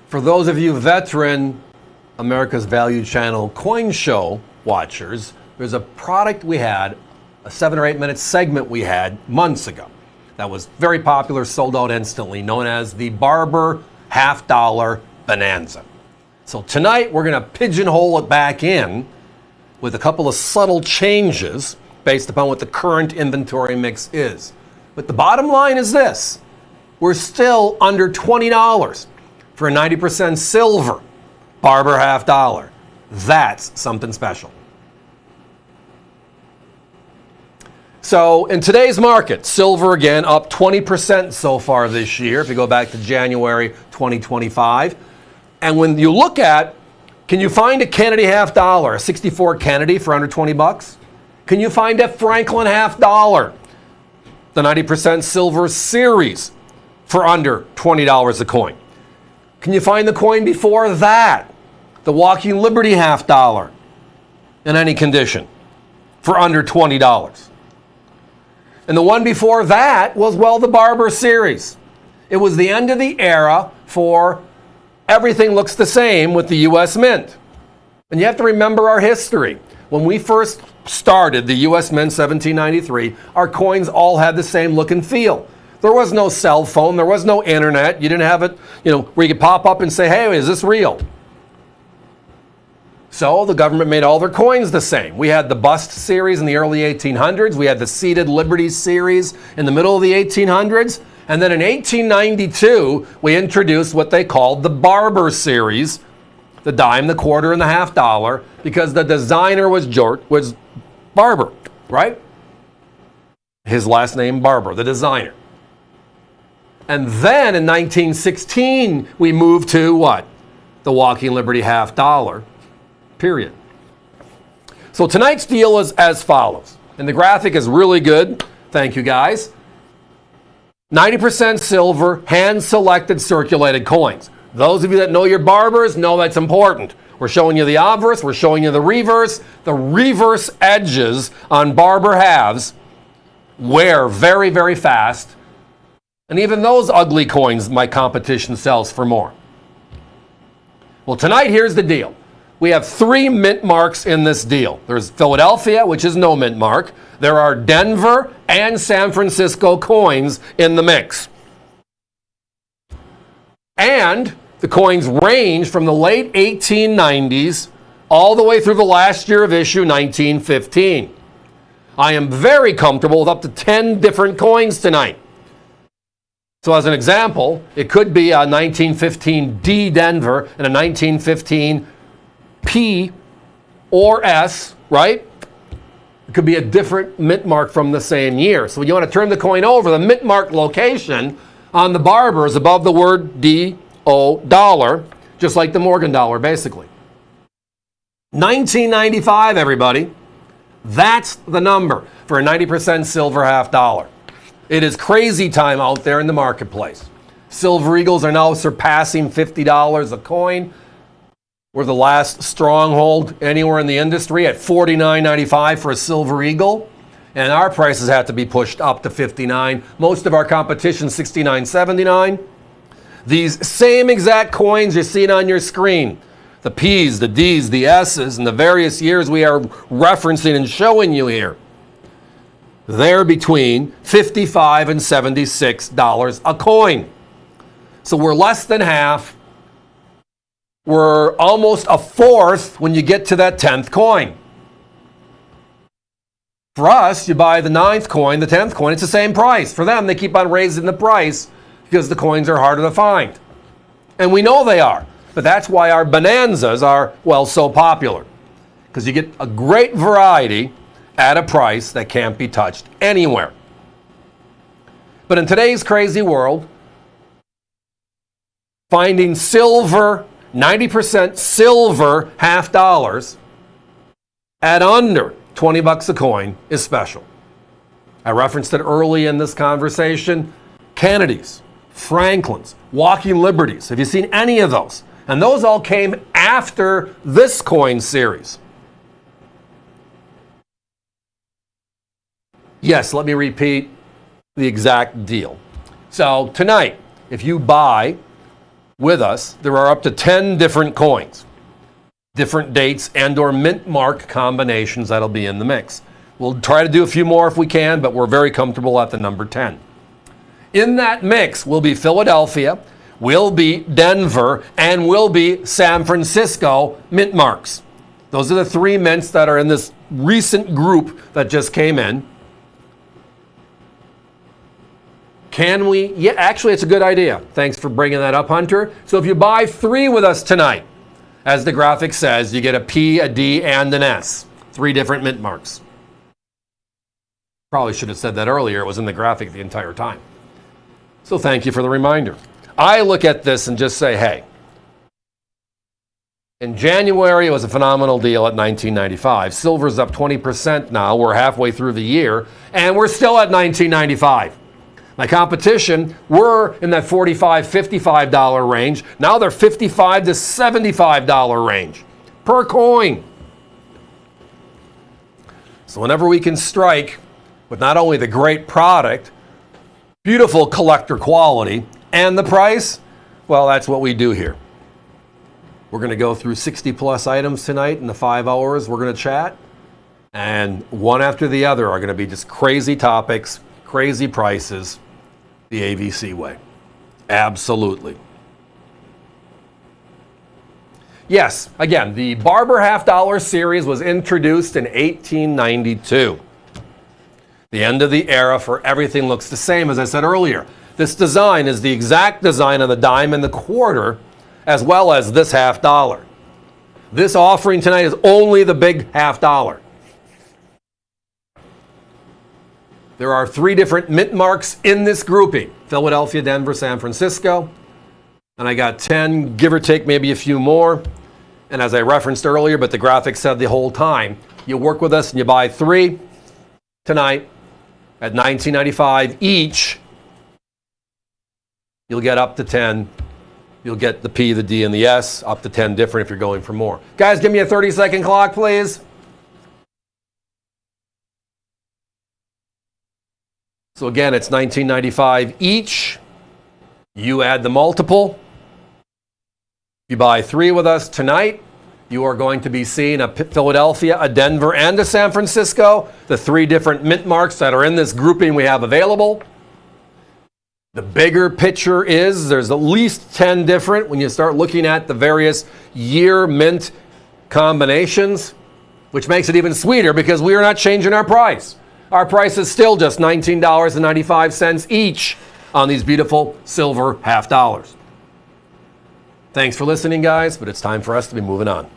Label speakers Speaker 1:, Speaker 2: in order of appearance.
Speaker 1: For those of you veteran America's Value Channel coin show watchers, there's a product we had, a 7 or 8 minute segment we had months ago that was very popular, sold out instantly, known as the Barber $half Bonanza. So tonight we're going to pigeonhole it back in with a couple of subtle changes based upon what the current inventory mix is. But the bottom line is this: we're still under $20 for a 90% silver Barber $half. That's something special. So in today's market, silver again up 20% so far this year, if you go back to January 2025. And when you look at, can you find a Kennedy $half, a 64 Kennedy for under 20 bucks? Can you find a Franklin $half, the 90% silver series for under $20 a coin? Can you find the coin before that, the Walking Liberty $half in any condition for under $20? And the one before that was, well, the Barber series. It was the end of the era for everything looks the same with the U.S. Mint. And you have to remember our history. When we first started the U.S. Mint 1793, our coins all had the same look and feel. There was no cell phone. There was no internet. You didn't have it, where you could pop up and say, hey, is this real? So the government made all their coins the same. We had the Bust series in the early 1800s. We had the Seated Liberty series in the middle of the 1800s. And then in 1892, we introduced what they called the Barber series, the dime, the quarter, and the $half, because the designer was Barber, right? His last name, Barber, the designer. And then in 1916, we moved to what? The Walking Liberty $half, period. So tonight's deal is as follows. And the graphic is really good. Thank you, guys. 90% silver, hand-selected circulated coins. Those of you that know your Barbers know that's important. We're showing you the obverse, we're showing you the reverse. The reverse edges on Barber halves wear very, very fast. And even those ugly coins, my competition sells for more. Well, tonight, here's the deal. We have 3 mint marks in this deal. There's Philadelphia, which is no mint mark. There are Denver and San Francisco coins in the mix. And the coins range from the late 1890s all the way through the last year of issue, 1915. I am very comfortable with up to 10 different coins tonight. So as an example, it could be a 1915 D Denver and a 1915 P or S, right? It could be a different mint mark from the same year. So when you want to turn the coin over, the mint mark location on the Barber is above the word D-O dollar, just like the Morgan dollar, basically. 1995, everybody. That's the number for a 90% silver $half. It is crazy time out there in the marketplace. Silver Eagles are now surpassing $50 a coin. We're the last stronghold anywhere in the industry at $49.95 for a Silver Eagle. And our prices have to be pushed up to $59. Most of our competition, $69.79. These same exact coins you're seeing on your screen, the P's, the D's, the S's, and the various years we are referencing and showing you here, they're between $55 and $76 a coin. So we're less than half. We're almost a fourth when you get to that 10th coin. For us, you buy the 9th coin, the 10th coin, it's the same price. For them, they keep on raising the price because the coins are harder to find. And we know they are. But that's why our Bonanzas are, well, so popular. Because you get a great variety at a price that can't be touched anywhere. But in today's crazy world, finding silver, 90% silver $half at under 20 bucks a coin is special. I referenced it early in this conversation. Kennedys, Franklins, Walking Liberties. Have you seen any of those? And those all came after this coin series. Yes, let me repeat the exact deal. So tonight, if you buy with us, there are up to 10 different coins, different dates and or mint mark combinations that'll be in the mix. We'll try to do a few more if we can, but we're very comfortable at the number 10. In that mix will be Philadelphia, will be Denver, and will be San Francisco mint marks. Those are the three mints that are in this recent group that just came in. Can we? Yeah, actually, it's a good idea. Thanks for bringing that up, Hunter. So if you buy 3 with us tonight, as the graphic says, you get a P, a D, and an S. 3 different mint marks. Probably should have said that earlier. It was in the graphic the entire time. So thank you for the reminder. I look at this and just say, hey, in January, it was a phenomenal deal at $19.95. Silver's up 20% now. We're halfway through the year, and we're still at $19.95. My competition were in that $45, $55 range. Now they're $55 to $75 range per coin. So whenever we can strike with not only the great product, beautiful collector quality, and the price, well, that's what we do here. We're going to go through 60 plus items tonight in the 5 hours we're going to chat. And one after the other are going to be just crazy topics, crazy prices, the AVC way. Absolutely. Yes, again, the Barber half-dollar series was introduced in 1892. The end of the era for everything looks the same, as I said earlier. This design is the exact design of the dime and the quarter, as well as this half-dollar. This offering tonight is only the big half-dollar. There are 3 different mint marks in this grouping: Philadelphia, Denver, San Francisco. And I got 10, give or take maybe a few more. And as I referenced earlier, but the graphic said the whole time, you work with us and you buy 3 tonight at $19.95 each. You'll get up to 10. You'll get the P, the D, and the S, up to 10 different if you're going for more. Guys, give me a 30-second clock, please. So again, it's $19.95 each. You add the multiple. You buy 3 with us tonight. You are going to be seeing a Philadelphia, a Denver, and a San Francisco, the 3 different mint marks that are in this grouping we have available. The bigger picture is there's at least 10 different when you start looking at the various year mint combinations, which makes it even sweeter because we are not changing our price. Our price is still just $19.95 each on these beautiful silver half dollars. Thanks for listening, guys, but it's time for us to be moving on.